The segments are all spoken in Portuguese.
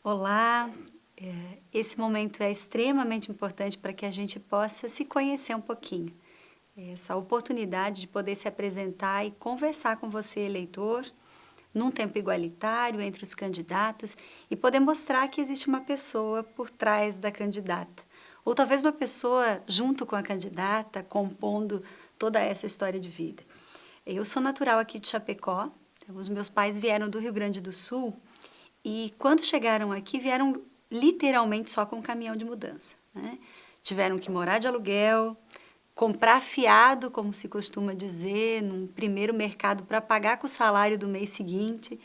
Olá, esse momento é extremamente importante para que a gente possa se conhecer um pouquinho. Essa oportunidade de poder se apresentar e conversar com você, eleitor, num tempo igualitário entre os candidatos e poder mostrar que existe uma pessoa por trás da candidata. Ou talvez uma pessoa junto com a candidata, compondo toda essa história de vida. Eu sou natural aqui de Chapecó, então, os meus pais vieram do Rio Grande do Sul e quando chegaram aqui vieram literalmente só com um caminhão de mudança, né? Tiveram que morar de aluguel, comprar fiado, como se costuma dizer, num primeiro mercado para pagar com o salário do mês seguinte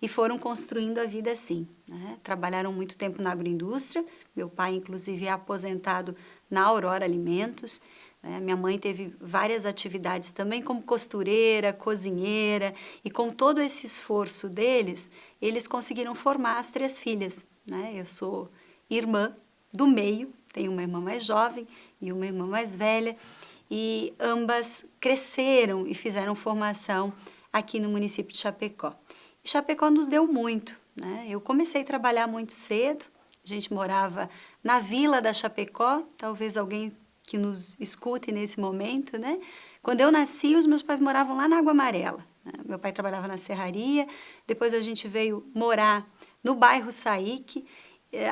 e foram construindo a vida assim, né? Trabalharam muito tempo na agroindústria, meu pai inclusive é aposentado na Aurora Alimentos, né? Minha mãe teve várias atividades também como costureira, cozinheira e com todo esse esforço deles, eles conseguiram formar as 3 filhas, né? Eu sou irmã do meio, tenho uma irmã mais jovem e uma irmã mais velha, e ambas cresceram e fizeram formação aqui no município de Chapecó. E Chapecó nos deu muito, né? Eu comecei a trabalhar muito cedo, a gente morava na Vila da Chapecó, talvez alguém que nos escute nesse momento, né? Quando eu nasci, os meus pais moravam lá na Água Amarela, né? Meu pai trabalhava na serraria, depois a gente veio morar no bairro Saíque,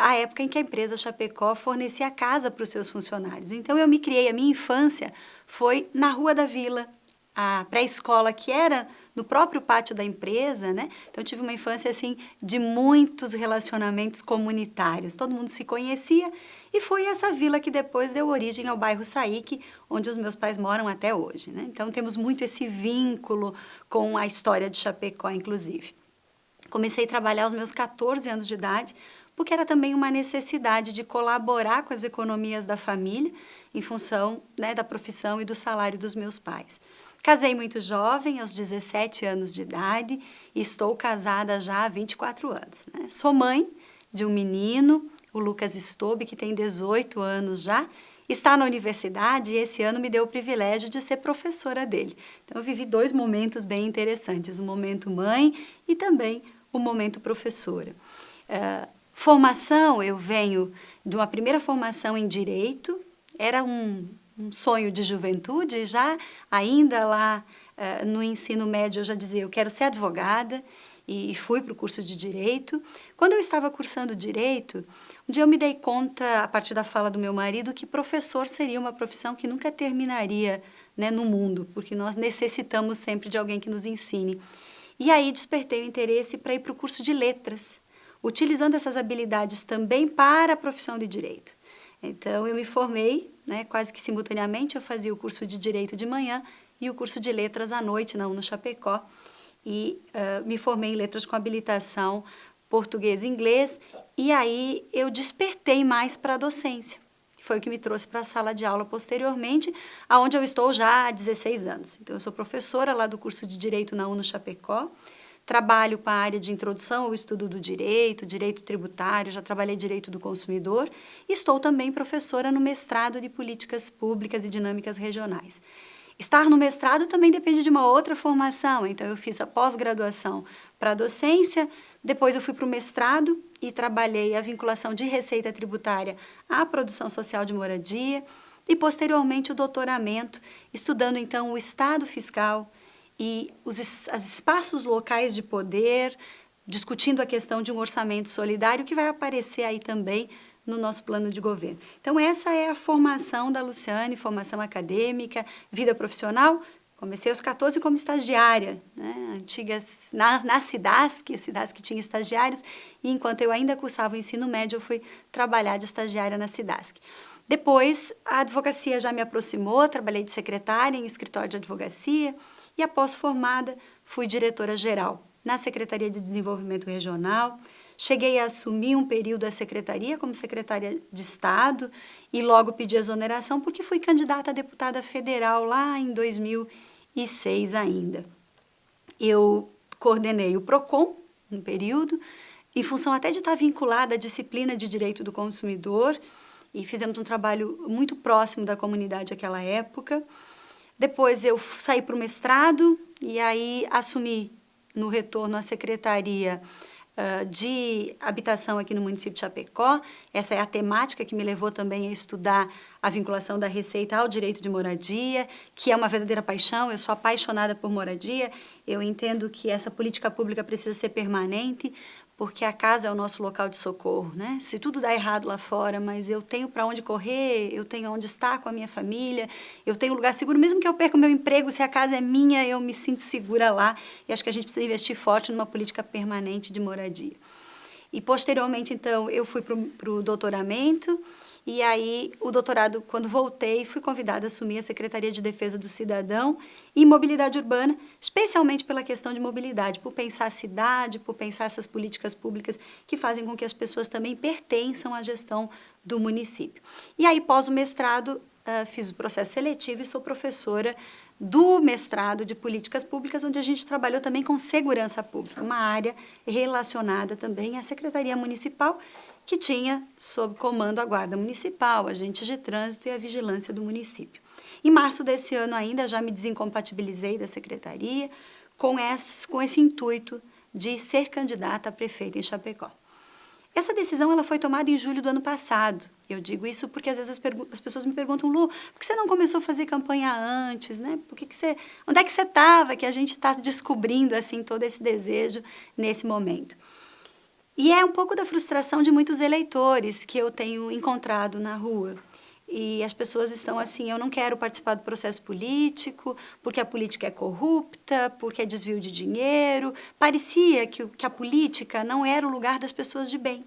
a época em que a empresa Chapecó fornecia casa para os seus funcionários. Então, eu me criei, a minha infância foi na Rua da Vila, a pré-escola que era no próprio pátio da empresa, né? Então, eu tive uma infância, assim, de muitos relacionamentos comunitários. Todo mundo se conhecia e foi essa vila que depois deu origem ao bairro Saíque, onde os meus pais moram até hoje, né? Então, temos muito esse vínculo com a história de Chapecó, inclusive. Comecei a trabalhar aos meus 14 anos de idade, porque era também uma necessidade de colaborar com as economias da família, em função, né, da profissão e do salário dos meus pais. Casei muito jovem, aos 17 anos de idade, e estou casada já há 24 anos. Né? Sou mãe de um menino, o Lucas Stobe, que tem 18 anos já, está na universidade e esse ano me deu o privilégio de ser professora dele. Então, eu vivi 2 momentos bem interessantes, o momento mãe e também o momento professora. Formação, eu venho de uma primeira formação em Direito, era um sonho de juventude, já ainda lá no ensino médio eu já dizia, eu quero ser advogada, e fui para o curso de Direito. Quando eu estava cursando Direito, um dia eu me dei conta, a partir da fala do meu marido, que professor seria uma profissão que nunca terminaria, né, no mundo, porque nós necessitamos sempre de alguém que nos ensine. E aí despertei o interesse para ir para o curso de Letras, utilizando essas habilidades também para a profissão de Direito. Então, eu me formei, né, quase que simultaneamente, eu fazia o curso de Direito de manhã e o curso de Letras à noite, na UNO Chapecó, e me formei em Letras com habilitação português e inglês, e aí eu despertei mais para a docência. Foi o que me trouxe para a sala de aula posteriormente, aonde eu estou já há 16 anos. Então, eu sou professora lá do curso de Direito na UNO Chapecó, trabalho com a área de introdução ao estudo do direito, direito tributário, já trabalhei direito do consumidor e estou também professora no mestrado de políticas públicas e dinâmicas regionais. Estar no mestrado também depende de uma outra formação, então eu fiz a pós-graduação para a docência, depois eu fui para o mestrado e trabalhei a vinculação de receita tributária à produção social de moradia e posteriormente o doutoramento, estudando então o estado fiscal e os espaços locais de poder, discutindo a questão de um orçamento solidário que vai aparecer aí também no nosso plano de governo. Então, essa é a formação da Luciane, formação acadêmica, vida profissional. Comecei aos 14 como estagiária, né? Na Cidasc, a Cidasc tinha estagiários, e enquanto eu ainda cursava o ensino médio, eu fui trabalhar de estagiária na Cidasc. Depois, a advocacia já me aproximou, trabalhei de secretária em escritório de advocacia, e após formada, fui diretora-geral na Secretaria de Desenvolvimento Regional. Cheguei a assumir um período a secretaria como secretária de Estado e logo pedi exoneração porque fui candidata a deputada federal lá em 2006 ainda. Eu coordenei o PROCON um período, em função até de estar vinculada à disciplina de Direito do Consumidor, e fizemos um trabalho muito próximo da comunidade naquela época. Depois eu saí para o mestrado e aí assumi no retorno à secretaria de habitação aqui no município de Chapecó. Essa é a temática que me levou também a estudar a vinculação da Receita ao direito de moradia, que é uma verdadeira paixão. Eu sou apaixonada por moradia. Eu entendo que essa política pública precisa ser permanente, porque a casa é o nosso local de socorro, né? Se tudo dá errado lá fora, mas eu tenho para onde correr, eu tenho onde estar com a minha família, eu tenho um lugar seguro, mesmo que eu perca o meu emprego, se a casa é minha, eu me sinto segura lá. E acho que a gente precisa investir forte numa política permanente de moradia. E, posteriormente, então, eu fui para o doutoramento, e aí o doutorado, quando voltei, fui convidada a assumir a Secretaria de Defesa do Cidadão e Mobilidade Urbana, especialmente pela questão de mobilidade, por pensar a cidade, por pensar essas políticas públicas que fazem com que as pessoas também pertençam à gestão do município. E aí, pós o mestrado, fiz o processo seletivo e sou professora do mestrado de Políticas Públicas, onde a gente trabalhou também com segurança pública, uma área relacionada também à Secretaria Municipal, que tinha sob comando a Guarda Municipal, agentes de trânsito e a vigilância do município. Em março desse ano ainda já me desincompatibilizei da secretaria com esse intuito de ser candidata a prefeita em Chapecó. Essa decisão ela foi tomada em julho do ano passado. Eu digo isso porque às vezes as pessoas me perguntam, Lu, por que você não começou a fazer campanha antes, né? Onde é que você estava? Que a gente está descobrindo assim todo esse desejo nesse momento. E é um pouco da frustração de muitos eleitores que eu tenho encontrado na rua. E as pessoas estão assim, eu não quero participar do processo político, porque a política é corrupta, porque é desvio de dinheiro. Parecia que a política não era o lugar das pessoas de bem.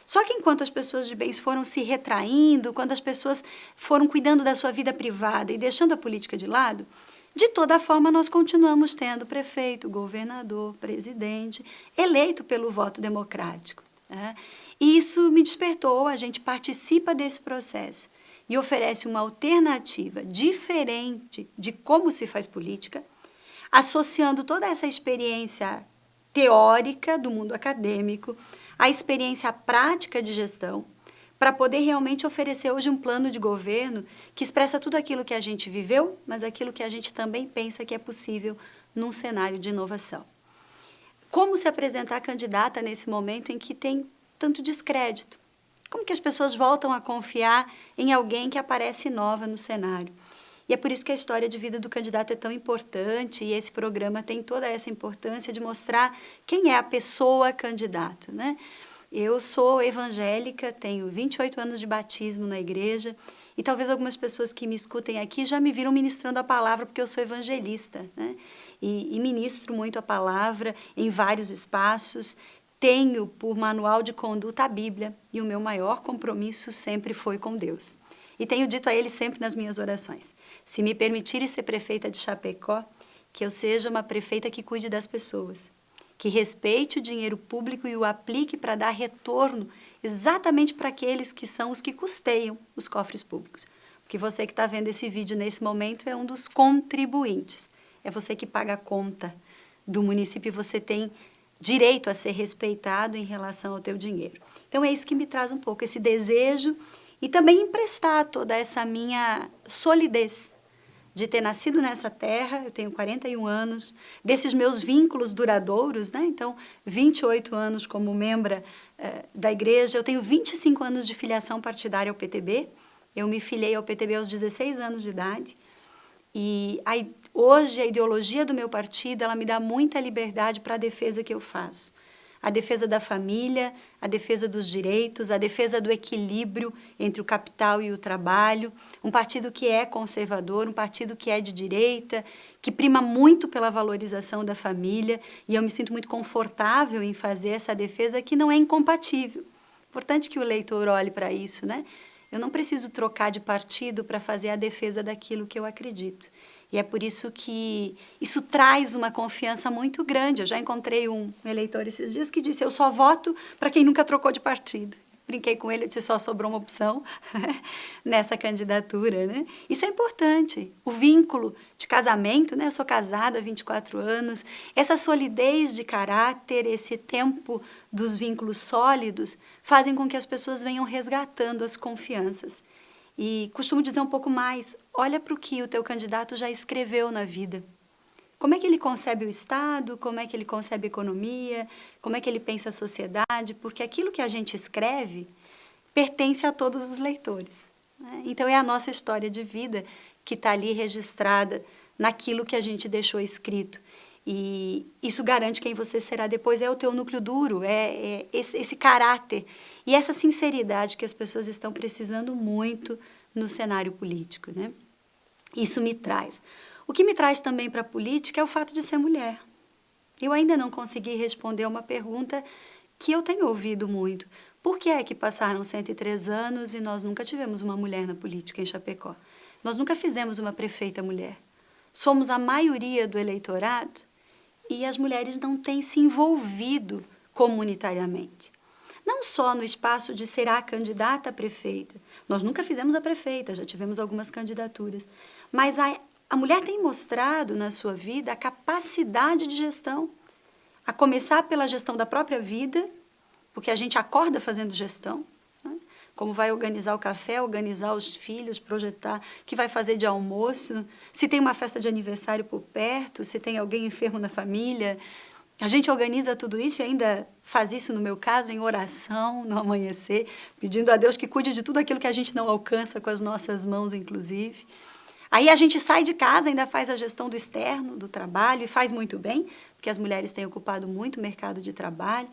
Só que enquanto as pessoas de bens foram se retraindo, quando as pessoas foram cuidando da sua vida privada e deixando a política de lado, de toda forma nós continuamos tendo prefeito, governador, presidente, eleito pelo voto democrático. Né? E isso me despertou, a gente participa desse processo e oferece uma alternativa diferente de como se faz política, associando toda essa experiência teórica do mundo acadêmico, a experiência prática de gestão, para poder realmente oferecer hoje um plano de governo que expressa tudo aquilo que a gente viveu, mas aquilo que a gente também pensa que é possível num cenário de inovação. Como se apresentar candidata nesse momento em que tem tanto descrédito? Como que as pessoas voltam a confiar em alguém que aparece nova no cenário? E é por isso que a história de vida do candidato é tão importante e esse programa tem toda essa importância de mostrar quem é a pessoa candidato, né? Eu sou evangélica, tenho 28 anos de batismo na igreja e talvez algumas pessoas que me escutem aqui já me viram ministrando a palavra porque eu sou evangelista, né? E ministro muito a palavra em vários espaços. Tenho por manual de conduta a Bíblia e o meu maior compromisso sempre foi com Deus. E tenho dito a Ele sempre nas minhas orações, se me permitirem ser prefeita de Chapecó, que eu seja uma prefeita que cuide das pessoas, que respeite o dinheiro público e o aplique para dar retorno exatamente para aqueles que são os que custeiam os cofres públicos. Porque você que está vendo esse vídeo nesse momento é um dos contribuintes. É você que paga a conta do município e você tem direito a ser respeitado em relação ao teu dinheiro. Então é isso que me traz um pouco esse desejo e também emprestar toda essa minha solidez de ter nascido nessa terra, eu tenho 41 anos, desses meus vínculos duradouros, né? Então, 28 anos como membra da igreja, eu tenho 25 anos de filiação partidária ao PTB, eu me filiei ao PTB aos 16 anos de idade, e hoje a ideologia do meu partido, ela me dá muita liberdade para a defesa que eu faço. A defesa da família, a defesa dos direitos, a defesa do equilíbrio entre o capital e o trabalho, um partido que é conservador, um partido que é de direita, que prima muito pela valorização da família, e eu me sinto muito confortável em fazer essa defesa que não é incompatível. Importante que o leitor olhe para isso, né? Eu não preciso trocar de partido para fazer a defesa daquilo que eu acredito. E é por isso que isso traz uma confiança muito grande. Eu já encontrei um eleitor esses dias que disse, eu só voto para quem nunca trocou de partido. Brinquei com ele, eu disse, só sobrou uma opção nessa candidatura, né? Isso é importante. O vínculo de casamento, né? Eu sou casada há 24 anos. Essa solidez de caráter, esse tempo dos vínculos sólidos, fazem com que as pessoas venham resgatando as confianças. E costumo dizer um pouco mais, olha para o que o teu candidato já escreveu na vida. Como é que ele concebe o Estado, como é que ele concebe a economia, como é que ele pensa a sociedade, porque aquilo que a gente escreve pertence a todos os leitores, né? Então, é a nossa história de vida que está ali registrada naquilo que a gente deixou escrito. E isso garante quem você será depois, é o teu núcleo duro, é esse caráter e essa sinceridade que as pessoas estão precisando muito no cenário político, né? Isso me traz. O que me traz também para a política é o fato de ser mulher. Eu ainda não consegui responder uma pergunta que eu tenho ouvido muito. Por que é que passaram 103 anos e nós nunca tivemos uma mulher na política em Chapecó? Nós nunca fizemos uma prefeita mulher. Somos a maioria do eleitorado e as mulheres não têm se envolvido comunitariamente. Não só no espaço de ser a candidata a prefeita. Nós nunca fizemos a prefeita, já tivemos algumas candidaturas. Mas a mulher tem mostrado na sua vida a capacidade de gestão, a começar pela gestão da própria vida, porque a gente acorda fazendo gestão, né? Como vai organizar o café, organizar os filhos, projetar o que vai fazer de almoço, se tem uma festa de aniversário por perto, se tem alguém enfermo na família. A gente organiza tudo isso e ainda faz isso, no meu caso, em oração, no amanhecer, pedindo a Deus que cuide de tudo aquilo que a gente não alcança com as nossas mãos, inclusive. Aí a gente sai de casa, ainda faz a gestão do externo, do trabalho, e faz muito bem, porque as mulheres têm ocupado muito o mercado de trabalho.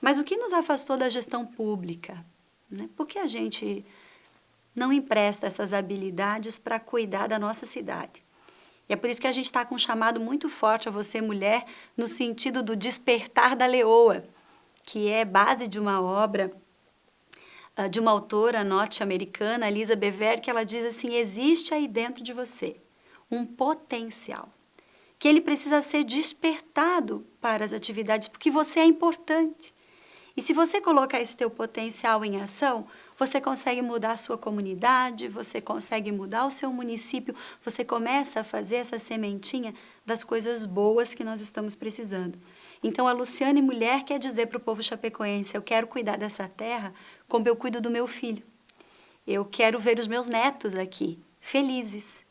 Mas o que nos afastou da gestão pública? Né? Por que a gente não empresta essas habilidades para cuidar da nossa cidade? E é por isso que a gente está com um chamado muito forte a você, mulher, no sentido do despertar da leoa, que é base de uma obra de uma autora norte-americana, Lisa Bever, que ela diz assim, existe aí dentro de você um potencial, que ele precisa ser despertado para as atividades, porque você é importante. E se você colocar esse teu potencial em ação, você consegue mudar a sua comunidade, você consegue mudar o seu município, você começa a fazer essa sementinha das coisas boas que nós estamos precisando. Então, a Luciane Mulher quer dizer para o povo chapecoense, eu quero cuidar dessa terra como eu cuido do meu filho. Eu quero ver os meus netos aqui, felizes.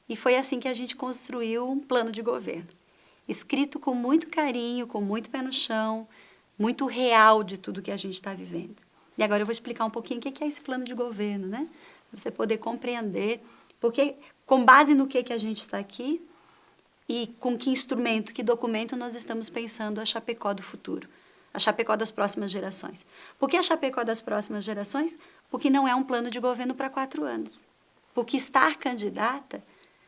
E foi assim que a gente construiu um plano de governo, escrito com muito carinho, com muito pé no chão, muito real de tudo que a gente está vivendo. E agora eu vou explicar um pouquinho o que é esse plano de governo, né? Para você poder compreender, porque com base no que a gente está aqui e com que instrumento, que documento nós estamos pensando a Chapecó do futuro, a Chapecó das próximas gerações. Por que a Chapecó das próximas gerações? Porque não é um plano de governo para 4 anos. Porque estar candidata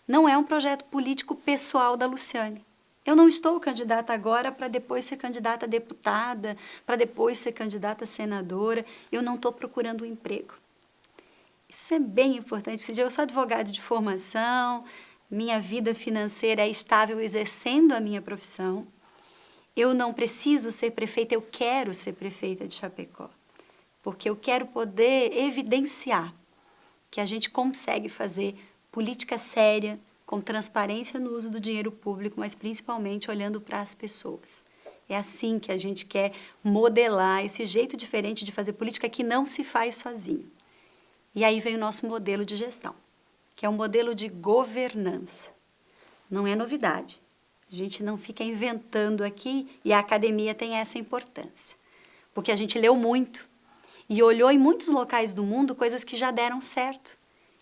não é um projeto político pessoal da Luciane. Eu não estou candidata agora para depois ser candidata a deputada, para depois ser candidata a senadora. Eu não estou procurando um emprego. Isso é bem importante. Eu sou advogada de formação, minha vida financeira é estável exercendo a minha profissão. Eu não preciso ser prefeita, eu quero ser prefeita de Chapecó. Porque eu quero poder evidenciar que a gente consegue fazer política séria, com transparência no uso do dinheiro público, mas principalmente olhando para as pessoas. É assim que a gente quer modelar esse jeito diferente de fazer política que não se faz sozinho. E aí vem o nosso modelo de gestão, que é um modelo de governança. Não é novidade. A gente não fica inventando aqui e a academia tem essa importância. Porque a gente leu muito e olhou em muitos locais do mundo coisas que já deram certo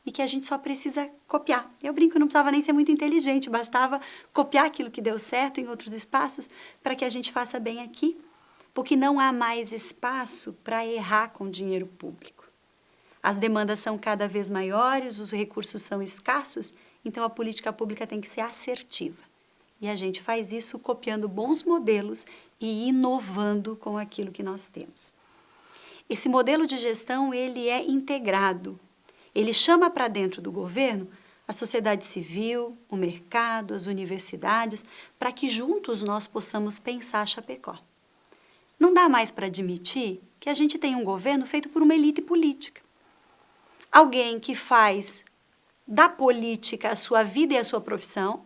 e que a gente só precisa copiar. Eu brinco, não precisava nem ser muito inteligente, bastava copiar aquilo que deu certo em outros espaços para que a gente faça bem aqui, porque não há mais espaço para errar com dinheiro público. As demandas são cada vez maiores, os recursos são escassos, então a política pública tem que ser assertiva. E a gente faz isso copiando bons modelos e inovando com aquilo que nós temos. Esse modelo de gestão, ele é integrado. Ele chama para dentro do governo a sociedade civil, o mercado, as universidades, para que juntos nós possamos pensar Chapecó. Não dá mais para admitir que a gente tem um governo feito por uma elite política. Alguém que faz da política a sua vida e a sua profissão,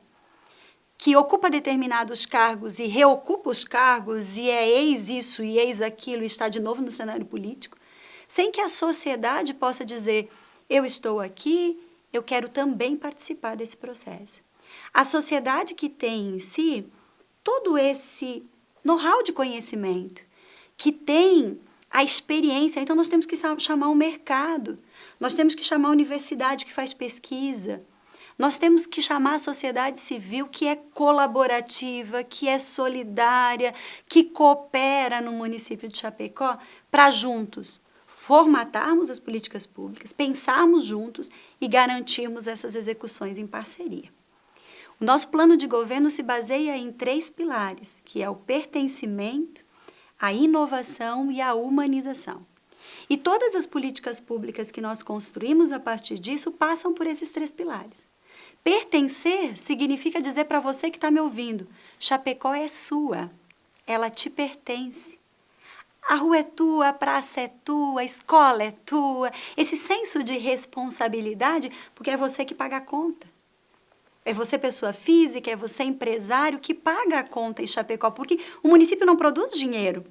que ocupa determinados cargos e reocupa os cargos e é ex isso e ex aquilo e está de novo no cenário político, sem que a sociedade possa dizer, eu estou aqui, eu quero também participar desse processo. A sociedade que tem em si todo esse know-how de conhecimento, que tem a experiência, então nós temos que chamar o mercado, nós temos que chamar a universidade que faz pesquisa, nós temos que chamar a sociedade civil que é colaborativa, que é solidária, que coopera no município de Chapecó, para juntos formatarmos as políticas públicas, pensarmos juntos e garantirmos essas execuções em parceria. O nosso plano de governo se baseia em 3 pilares, que é o pertencimento, a inovação e a humanização. E todas as políticas públicas que nós construímos a partir disso passam por esses 3 pilares. Pertencer significa dizer para você que está me ouvindo, Chapecó é sua, ela te pertence. A rua é tua, a praça é tua, a escola é tua. Esse senso de responsabilidade, porque é você que paga a conta. É você, pessoa física, é você, empresário, que paga a conta em Chapecó, porque o município não produz dinheiro.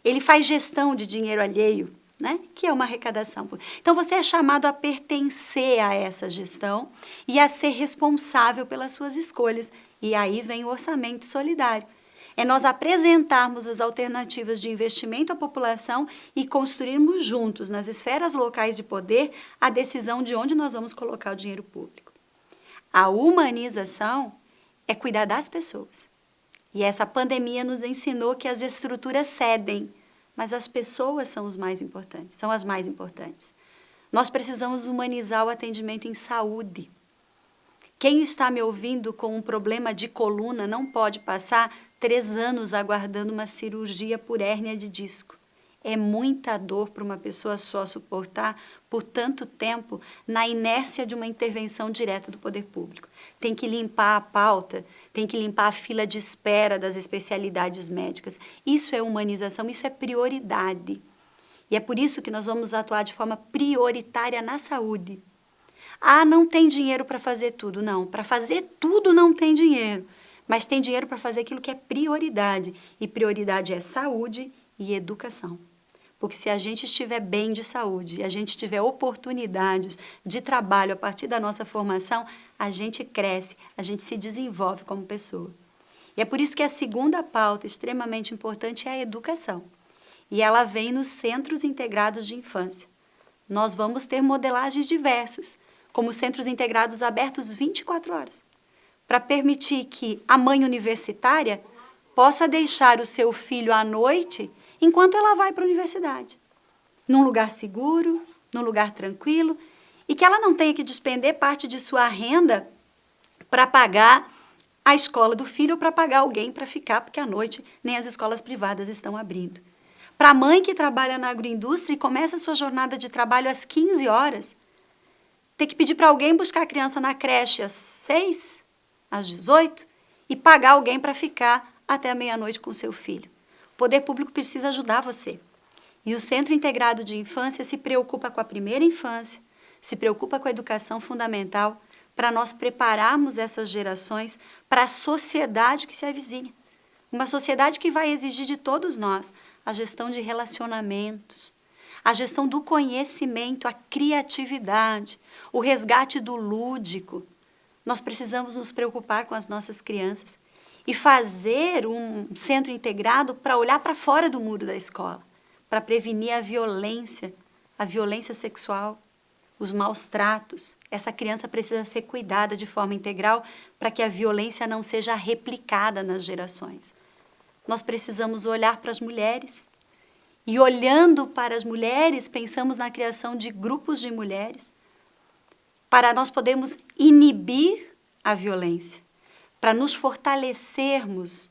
Ele faz gestão de dinheiro alheio, né? Que é uma arrecadação. Então, você é chamado a pertencer a essa gestão e a ser responsável pelas suas escolhas. E aí vem o orçamento solidário. É nós apresentarmos as alternativas de investimento à população e construirmos juntos, nas esferas locais de poder, a decisão de onde nós vamos colocar o dinheiro público. A humanização é cuidar das pessoas. E essa pandemia nos ensinou que as estruturas cedem, mas as pessoas são as mais importantes. Nós precisamos humanizar o atendimento em saúde. Quem está me ouvindo com um problema de coluna não pode passar 3 anos aguardando uma cirurgia por hérnia de disco. É muita dor para uma pessoa só suportar por tanto tempo na inércia de uma intervenção direta do poder público. Tem que limpar a pauta, tem que limpar a fila de espera das especialidades médicas. Isso é humanização, isso é prioridade. E é por isso que nós vamos atuar de forma prioritária na saúde. Ah, não tem dinheiro para fazer tudo. Não, para fazer tudo não tem dinheiro. Mas tem dinheiro para fazer aquilo que é prioridade. E prioridade é saúde e educação. Porque se a gente estiver bem de saúde, e a gente tiver oportunidades de trabalho a partir da nossa formação, a gente cresce, a gente se desenvolve como pessoa. E é por isso que a segunda pauta extremamente importante é a educação. E ela vem nos centros integrados de infância. Nós vamos ter modelagens diversas, como centros integrados abertos 24 horas, para permitir que a mãe universitária possa deixar o seu filho à noite enquanto ela vai para a universidade, num lugar seguro, num lugar tranquilo, e que ela não tenha que despender parte de sua renda para pagar a escola do filho ou para pagar alguém para ficar, porque à noite nem as escolas privadas estão abrindo. Para a mãe que trabalha na agroindústria e começa a sua jornada de trabalho às 15 horas, ter que pedir para alguém buscar a criança na creche às 6, às 18, e pagar alguém para ficar até a meia-noite com seu filho. O poder público precisa ajudar você. E o Centro Integrado de Infância se preocupa com a primeira infância, se preocupa com a educação fundamental, para nós prepararmos essas gerações para a sociedade que se avizinha. Uma sociedade que vai exigir de todos nós a gestão de relacionamentos, a gestão do conhecimento, a criatividade, o resgate do lúdico. Nós precisamos nos preocupar com as nossas crianças e fazer um centro integrado para olhar para fora do muro da escola, para prevenir a violência sexual, os maus tratos. Essa criança precisa ser cuidada de forma integral para que a violência não seja replicada nas gerações. Nós precisamos olhar para as mulheres e, olhando para as mulheres, pensamos na criação de grupos de mulheres para nós podermos inibir a violência, para nos fortalecermos,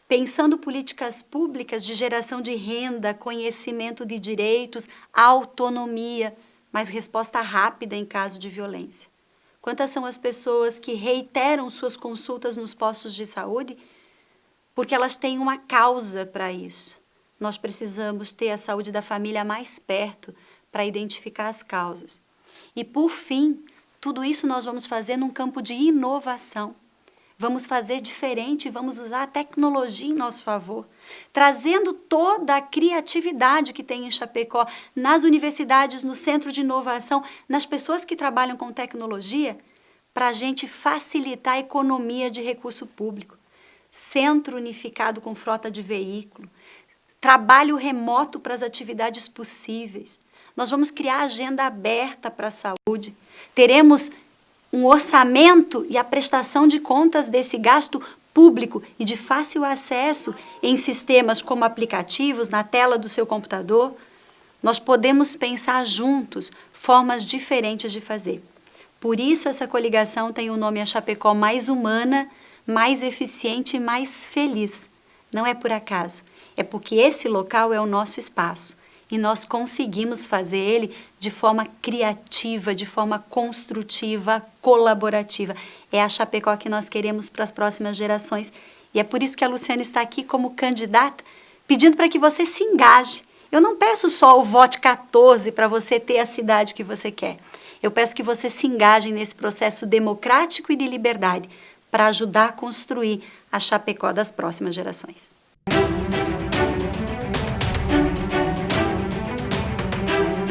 pensando políticas públicas de geração de renda, conhecimento de direitos, autonomia, mas resposta rápida em caso de violência. Quantas são as pessoas que reiteram suas consultas nos postos de saúde porque elas têm uma causa para isso? Nós precisamos ter a saúde da família mais perto para identificar as causas. E, por fim, tudo isso nós vamos fazer num campo de inovação. Vamos fazer diferente, vamos usar a tecnologia em nosso favor, trazendo toda a criatividade que tem em Chapecó, nas universidades, no centro de inovação, nas pessoas que trabalham com tecnologia, para a gente facilitar a economia de recurso público, centro unificado com frota de veículo, trabalho remoto para as atividades possíveis. Nós vamos criar agenda aberta para a saúde. Teremos um orçamento e a prestação de contas desse gasto público e de fácil acesso em sistemas como aplicativos, na tela do seu computador. Nós podemos pensar juntos formas diferentes de fazer. Por isso essa coligação tem o nome A Chapecó mais humana, mais eficiente e mais feliz. Não é por acaso, é porque esse local é o nosso espaço e nós conseguimos fazer ele de forma criativa, de forma construtiva, colaborativa. É a Chapecó que nós queremos para as próximas gerações e é por isso que a Luciana está aqui como candidata, pedindo para que você se engaje. Eu não peço só o vote 14 para você ter a cidade que você quer. Eu peço que você se engaje nesse processo democrático e de liberdade para ajudar a construir a Chapecó das próximas gerações.